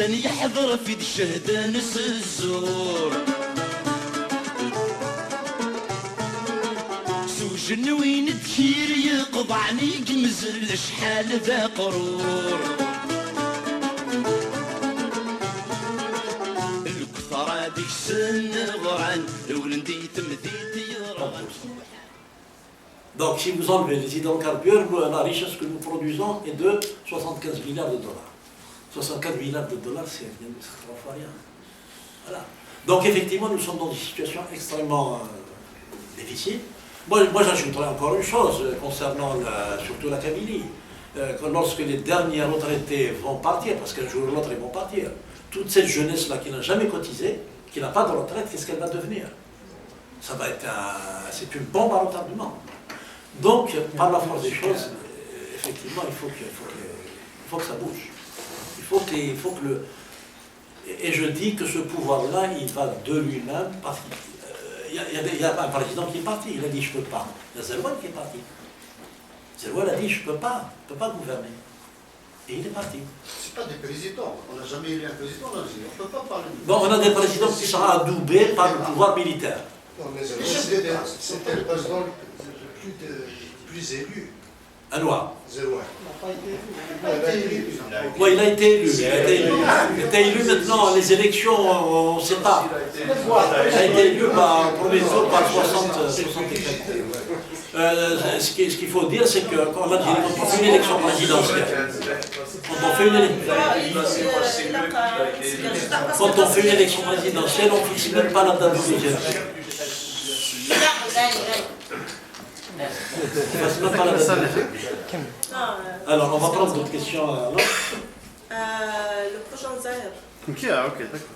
إنسان يحضر في الشهدة نس الزور سوجن وين دكير يقضعني يجمزل شحال ذا قرور الكثرة ديك سن غران الولندي تمديت يرغن. Donc si vous enlevez les hydrocarbures, la richesse que nous produisons est de 75 milliards de dollars. 64 milliards de dollars, c'est 3 fois rien. Voilà. Donc effectivement, nous sommes dans une situation extrêmement difficile. Moi j'ajouterais encore une chose concernant surtout la Kabylie. Lorsque les derniers retraités vont partir, parce qu'un jour ou l'autre ils vont partir, toute cette jeunesse-là qui n'a jamais cotisé, qui n'a pas de retraite, qu'est-ce qu'elle va devenir? Ça va être c'est une bombe à retardement. Donc, par la force des choses, effectivement, il faut que ça bouge. Il faut que et je dis que ce pouvoir-là, il va de lui-même, parce qu'il y a un président qui est parti, il a dit je ne peux pas. Il y a Zerouane qui est parti. Zerouane a dit je ne peux pas gouverner. Et il est parti. Ce pas des présidents, on n'a jamais eu un président en Algérie, on ne peut pas parler de... Bon, on a des présidents qui sont adoubés par le pouvoir militaire. Non, mais c'était le président le plus élu. Un noir. Zerouane. Oui, il a été élu. Il a été élu maintenant, les élections, on ne sait pas. Il a été élu par premier tour par 60 ce qu'il faut dire, c'est que quand on fait une élection présidentielle, quand on fait une élection présidentielle, on ne fixe même pas la date de l'élection. Alors, on va prendre d'autres questions. Le prochain Zahir. Ok, d'accord.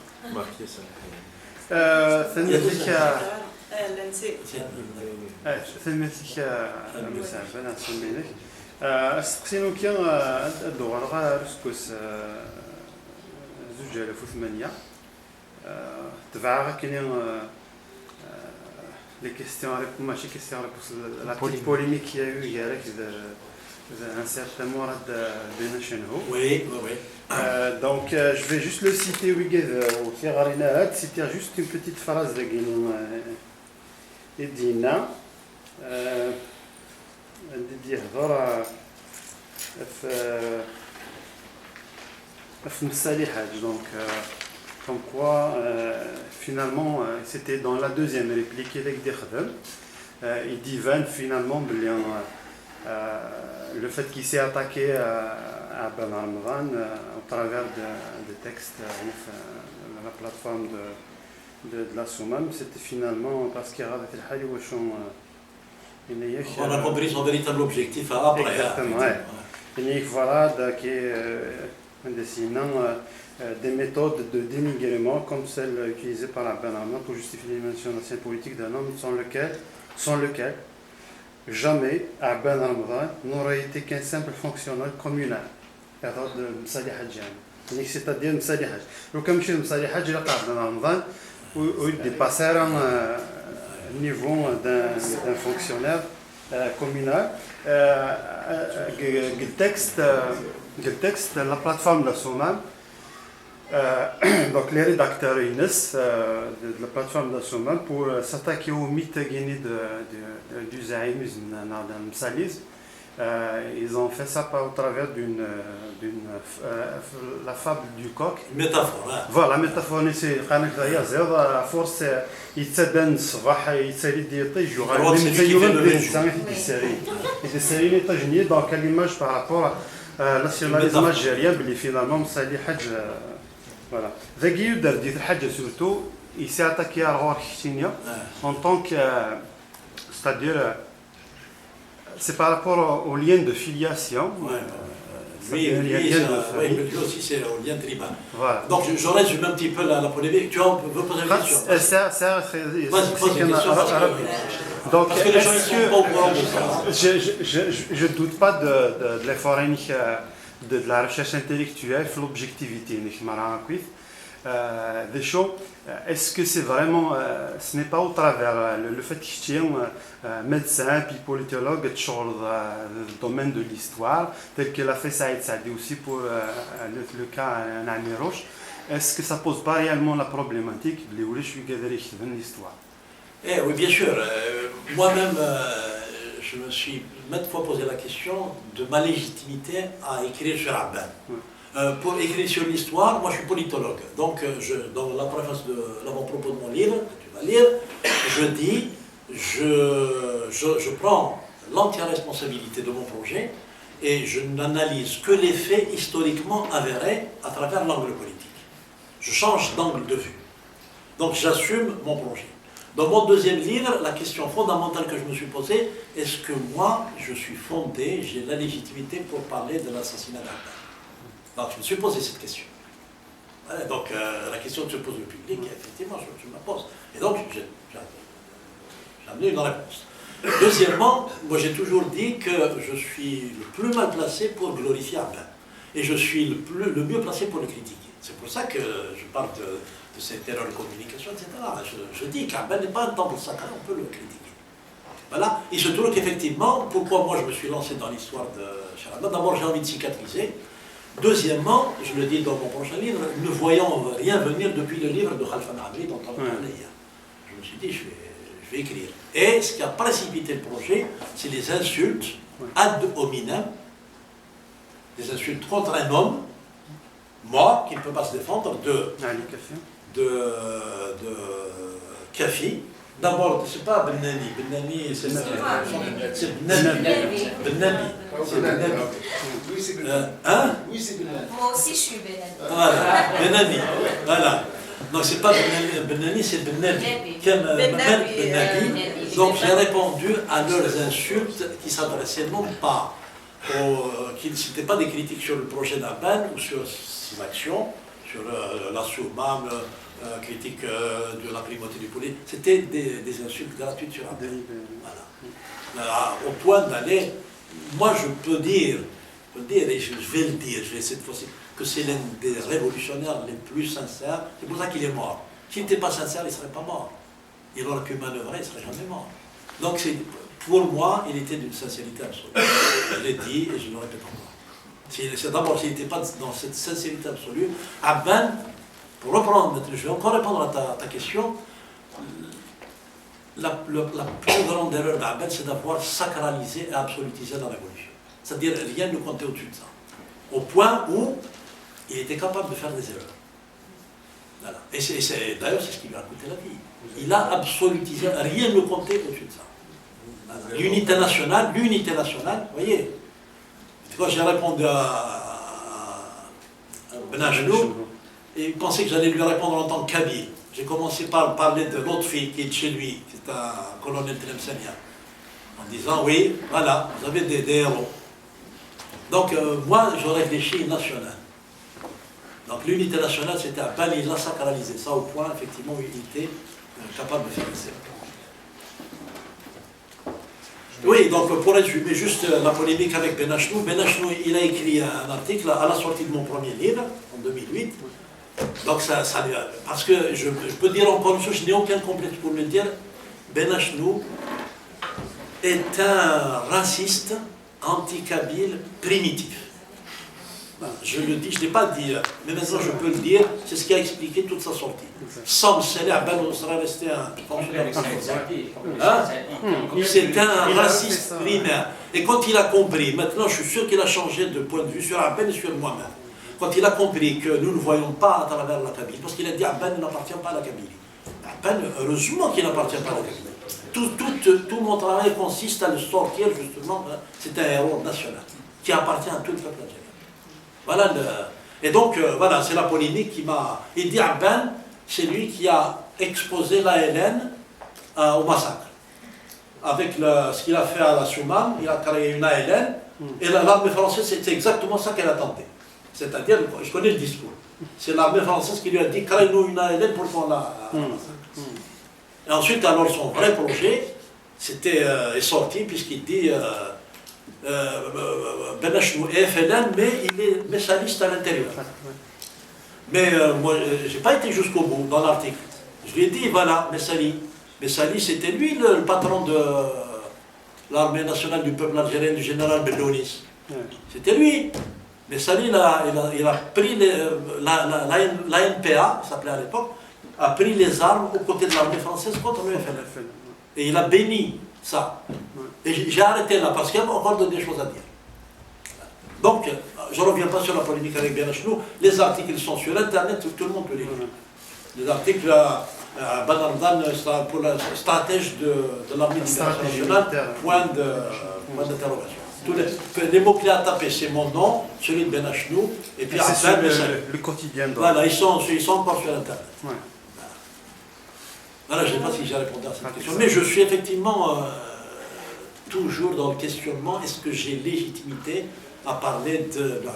ثمتك مساعدة نسمينك استقسينو كان الدور غا رسكوس زوج آلاف وثمانية تبع كاين لي كيستيون ماشي كيستيون لا بوليميك كي يا eu avec un certain Mourad Benachenho. Oui. Donc je vais juste le citer au Kirarinat, c'était juste une petite phrase de Guinou Edina. Didier Dora donc comme quoi finalement c'était dans la deuxième réplique il dit finalement le fait qu'il s'est attaqué à Ben Ramadan au travers des textes de la plateforme de la Soumam, c'était finalement parce qu'il y avait le Hali on a compris son véritable objectif après. Exactement, oui. Voilà, des méthodes de dénigrement comme celles utilisées par Ben Ramadan pour justifier l'élimination de l'ancien politique d'un homme sans lequel jamais Ben Ramadan n'aurait été qu'un simple fonctionnaire communal. C'est-à-dire Msali Haj. Donc comme je dis Msali Haj, il a Ben Ramadan où il dépassait un niveau d'un fonctionnaire communal. Le texte de la plateforme de la Soumam, donc les rédacteurs de la plateforme de la Soumam pour s'attaquer au mythe guinéen du zaïmisme dans le salisme, ils ont fait ça au travers la fable du coq. Métaphore. Voilà, métaphore, c'est à force, il se donne il se des séries donc à l'image par rapport à nationalisme algérien, finalement, Msali Hadj. Voilà. Zaghi Dardi Hadj surtout, il s'est attaqué à Roi Chinia en tant que. C'est-à-dire. C'est par rapport au lien de filiation. Oui, lui aussi c'est au lien tribal. Voilà. Donc je résume un petit peu la polémique. Tu veux poser une question? Donc parce que les gens ne sont pas au courant de ça. Je ne doute pas de l'effort de la recherche intellectuelle, de l'objectivité. des choses. Est-ce que c'est vraiment, ce n'est pas au travers le fait que je suis médecin puis politologue dans le domaine de l'histoire, tel que l'a fait Saïd Saadi aussi pour le cas Naami Roche, est-ce que ça ne pose pas réellement la problématique de l'histoire? Oui, bien sûr. Moi-même, je me suis maintes fois posé la question de ma légitimité à écrire sur Abban. Pour écrire sur l'histoire, moi je suis politologue. Donc, dans la préface de l'avant-propos de mon livre, que tu vas lire, je dis, je prends l'entière responsabilité de mon projet et je n'analyse que les faits historiquement avérés à travers l'angle politique. Je change d'angle de vue. Donc, j'assume mon projet. Dans mon deuxième livre, la question fondamentale que je me suis posée, est-ce que moi, je suis fondé, j'ai la légitimité pour parler de l'assassinat d'Abban? Donc je me suis posé cette question. Voilà, donc la question que se pose le public, effectivement, je me la pose. Et donc j'ai amené une réponse. Deuxièmement, moi j'ai toujours dit que je suis le plus mal placé pour glorifier Abban. Et je suis le mieux placé pour le critiquer. C'est pour ça que je parle de cette erreur de communication, etc. Je dis qu'Abban n'est pas un temple sacré, on peut le critiquer. Voilà. Il se trouve qu'effectivement, pourquoi moi je me suis lancé dans l'histoire de Abban? D'abord j'ai envie de cicatriser. Deuxièmement, je le dis dans mon prochain livre, ne voyant rien venir depuis le livre de Khalfan Amri dont on a parlé hier. Je me suis dit, je vais écrire. Et ce qui a précipité le projet, c'est les insultes ad hominem, des insultes contre un homme, moi, qui ne peut pas se défendre, de Kafi. D'abord, ce n'est pas Ben Nani. Ben Nani, c'est Ben Nani. Ben Nani. C'est Ben Nani. Oui, c'est Ben Nani. Hein? Oui, c'est Ben Nani. Moi aussi, je suis Ben Nani. Voilà, Ben Nani. Voilà. Donc, c'est pas Ben Nani, c'est Ben Nani. Ben Nani. Donc, j'ai répondu à leurs insultes qui s'adressaient non pas qui n'étaient pas des critiques sur le projet d'Abban ou sur ses actions, sur la Soumam, critique de la primauté du poulet, c'était des insultes gratuites sur Abban. Voilà. Au point d'aller, moi je peux dire, et je vais le dire, cette fois-ci, que c'est l'un des révolutionnaires les plus sincères, c'est pour ça qu'il est mort. S'il n'était pas sincère, il ne serait pas mort. Il aurait pu manœuvrer, il ne serait jamais mort. Donc pour moi, il était d'une sincérité absolue. Je l'ai dit et je le répète encore. D'abord, s'il n'était pas dans cette sincérité absolue, Abban, pour reprendre, je vais encore répondre à ta question, la plus grande erreur d'Abban, c'est d'avoir sacralisé et absolutisé la révolution. C'est-à-dire, rien ne comptait au-dessus de ça. Au point où il était capable de faire des erreurs. Voilà. Et d'ailleurs, c'est ce qui lui a coûté la vie. Il a absolutisé, rien ne comptait au-dessus de ça. Voilà. L'unité nationale, vous voyez, quand j'ai répondu à Ben Ajlou, et il pensait que j'allais lui répondre en tant que Kabyle. J'ai commencé par parler de l'autre fille qui est de chez lui, qui est un colonel Tlemcenia, en disant, oui, voilà, vous avez des héros. Donc, moi, je réfléchis national. Donc, l'unité nationale, c'était à Bali, il l'a sacralisé, ça au point, effectivement, où il était capable de faire des erreurs. Oui, donc pour résumer juste la polémique avec Ben Ajlou, il a écrit un article à la sortie de mon premier livre, en 2008. Donc parce que je peux dire encore une chose, je n'ai aucun complexe pour le dire, Ben Ajlou est un raciste anti-kabyle primitif. Je le dis, je ne l'ai pas dit, mais maintenant je peux le dire, c'est ce qui a expliqué toute sa sortie. Sans Saleh Abban serait resté un fonctionnaire. C'est un raciste primaire. Et quand il a compris, maintenant je suis sûr qu'il a changé de point de vue sur Abban et sur moi-même. Quand il a compris que nous ne voyons pas à travers la Kabylie, parce qu'il a dit Abban n'appartient pas à la Kabylie. Abban, heureusement qu'il n'appartient pas à la Kabylie. Tout mon travail consiste à le sortir justement, c'est un héros national qui appartient à tout le peuple algérien. Voilà et donc, voilà, c'est la polémique qui m'a... Il dit Abban, c'est lui qui a exposé l'ALN au massacre. Avec ce qu'il a fait à la Soumam, il a créé une ALN, et l'armée française, c'est exactement ça qu'elle a tenté. C'est-à-dire, je connais le discours, c'est l'armée française qui lui a dit, crée-nous une ALN pour qu'on la massacre. Et ensuite, alors, son vrai projet, est sorti, puisqu'il dit... Ben Ajlou est FLN, mais il est messaliste à l'intérieur. Mais moi, j'ai pas été jusqu'au bout dans l'article. Je lui ai dit, voilà, Messali. Messali, c'était lui le patron de l'armée nationale du peuple algérien du général Bellounis. Ouais. C'était lui. Messali, il a pris l'ANPA, ça s'appelait à l'époque, a pris les armes aux côtés de l'armée française contre le FLF. Et il a béni ça. Et j'ai arrêté là parce qu'il y a encore des choses à dire. Donc, je ne reviens pas sur la polémique avec Benachnou. Les articles ils sont sur Internet, tout le monde peut les lire. Les articles, Banardan, pour la stratège de l'armée nationale, point d'interrogation. Les mots-clés à taper, c'est mon nom, celui de Benachnou, et puis c'est après, le quotidien. voilà, ils sont encore sur Internet. Ouais. Voilà, je ne sais pas si j'ai répondu à cette question, mais je suis effectivement toujours dans le questionnement, est-ce que j'ai légitimité à parler de la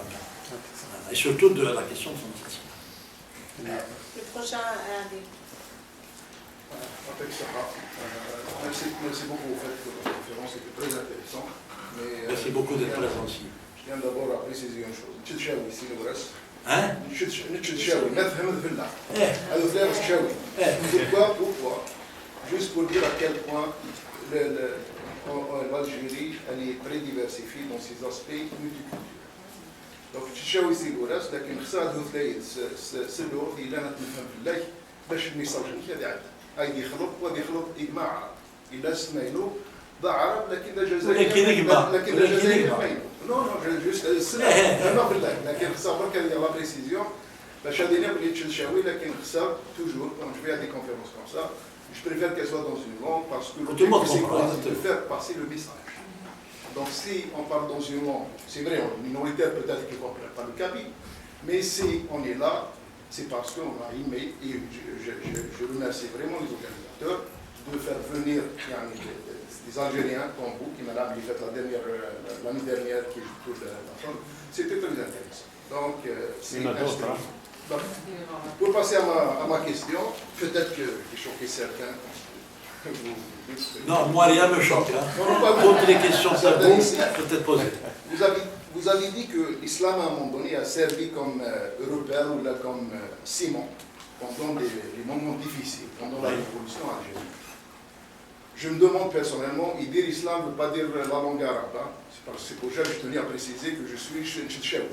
et surtout de la question de son assassinat. Le prochain invité. Merci beaucoup au fait que votre conférence était très intéressante. Merci beaucoup d'être présent ici. Je tiens d'abord à préciser une chose. Tchitchaoui, c'est le reste. Hein? Tchitchaoui, pourquoi? Juste pour dire à quel point l'Algérie est très diversifiée dans ses aspects multiculturels. Donc تشاوي سي الوراث لكن خصها ثلاث سلو اللي انا نفهم في الله باش الميساجين هذه عاد يخلط وهذا يخلط اجماع عرب الا سمينو ضاع عرب لكن الجزائر لكن الجزائر نو جوست السنه في الله لكن خصها برك هذه لا بريسيزيون باش هذه نبغي تشاوي لكن خصها توجور كون جو في دي كونفيرونس كوم سا je préfère qu'elle soit dans une langue parce que c'est de faire passer le message. Donc si on parle dans une langue, c'est vrai, on est minoritaire peut-être qui ne comprend pas le kabyle, mais si on est là, c'est parce qu'on a aimé, et je remercie vraiment les organisateurs de faire venir des Algériens comme vous, qui m'ont fait l'année dernière, qui joue toute la France. C'était très intéressant. Donc, c'est pour passer à ma question, peut-être que j'ai choqué certains. Non, moi rien ne me choque. Toutes les questions taboues peut-être posées. Vous avez dit que l'islam à un moment donné a servi comme repère ou là, comme ciment pendant les moments difficiles, pendant la révolution algérienne. Je me demande personnellement, et dire l'islam ne veut pas dire la langue arabe. Hein? C'est pour ça que je tenais à préciser que je suis tchétchène.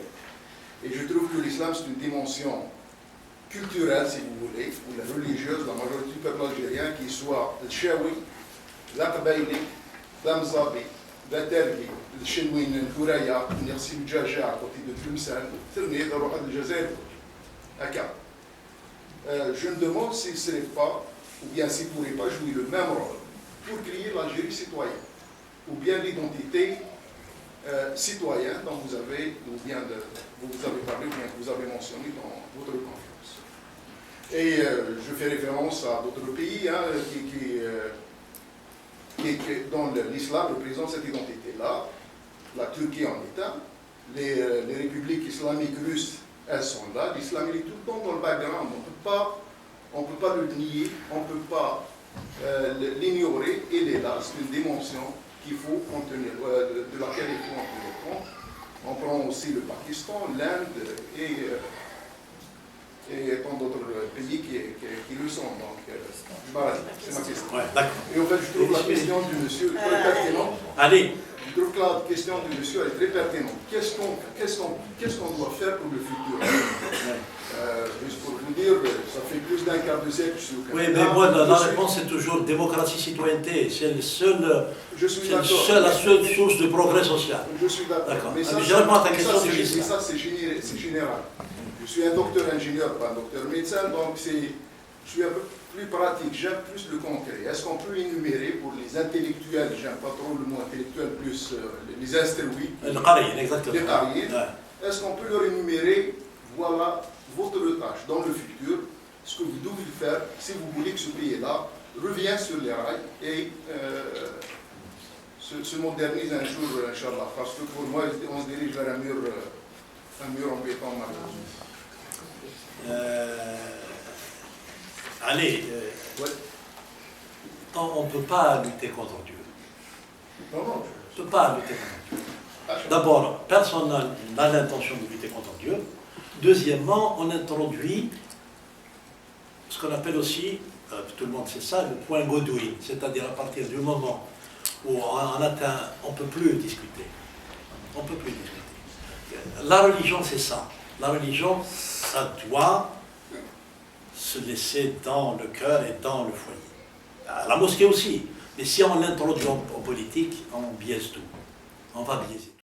Et je trouve que l'islam c'est une dimension culturelle, si vous voulez, ou la religieuse, la majorité du peuple algérien, qui soit le Tchaoui, l'Aqbaïli, l'Amzabi, l'Aterbi, le Chenouin, le Kouraya, le Nersim Djaja, à côté de Tlemcen, Terné, le Roha de Jazair, Aka. Je me demande s'il ne serait pas, ou bien s'il ne pourrait pas jouer le même rôle pour créer l'Algérie citoyenne, ou bien l'identité citoyenne dont vous avez, ou bien vous avez parlé, ou bien que vous avez mentionné dans votre conférence. Et je fais référence à d'autres pays hein, dont l'islam représente cette identité-là. La Turquie en est un, les républiques islamiques russes, elles sont là. L'islam il est tout le temps dans le background. On ne peut pas le nier, on ne peut pas l'ignorer. Il est là, c'est une dimension qu'il faut contenir, de laquelle il faut en tenir compte. On prend aussi le Pakistan, l'Inde et tant d'autres pays qui le sont. Donc, voilà, c'est ma question. Ouais, d'accord. Et en fait, je trouve la question du monsieur très pertinente. Allez. Je trouve que la question du monsieur est très pertinente. Qu'est-ce qu'on doit faire pour le futur? Juste pour vous dire, ça fait plus d'un quart de siècle que je suis au Canada. Oui, mais moi, la réponse est toujours démocratie, citoyenneté. C'est la seule source de progrès social. Je suis d'accord. Mais ça, c'est général. Je suis un docteur ingénieur, pas un docteur médecin, donc je suis un peu plus pratique, j'aime plus le concret. Est-ce qu'on peut énumérer pour les intellectuels, j'aime pas trop le mot intellectuel, plus les instruits, les qariyin, est-ce qu'on peut leur énumérer, voilà, votre tâche dans le futur, ce que vous devez faire si vous voulez que ce pays-là revienne sur les rails et se modernise un jour, Inch'Allah, parce que pour moi, on se dirige vers un mur en béton malheureusement. Allez, on ne peut pas lutter contre Dieu. Non, on ne peut pas lutter contre Dieu. D'abord, personne n'a l'intention de lutter contre Dieu. Deuxièmement, on introduit ce qu'on appelle aussi, tout le monde sait ça, le point Godwin, c'est-à-dire à partir du moment où on atteint, on ne peut plus discuter. On ne peut plus discuter. La religion, c'est ça. La religion, ça doit se laisser dans le cœur et dans le foyer. La mosquée aussi. Mais si on l'introduit en politique, on biaise tout. On va biaiser.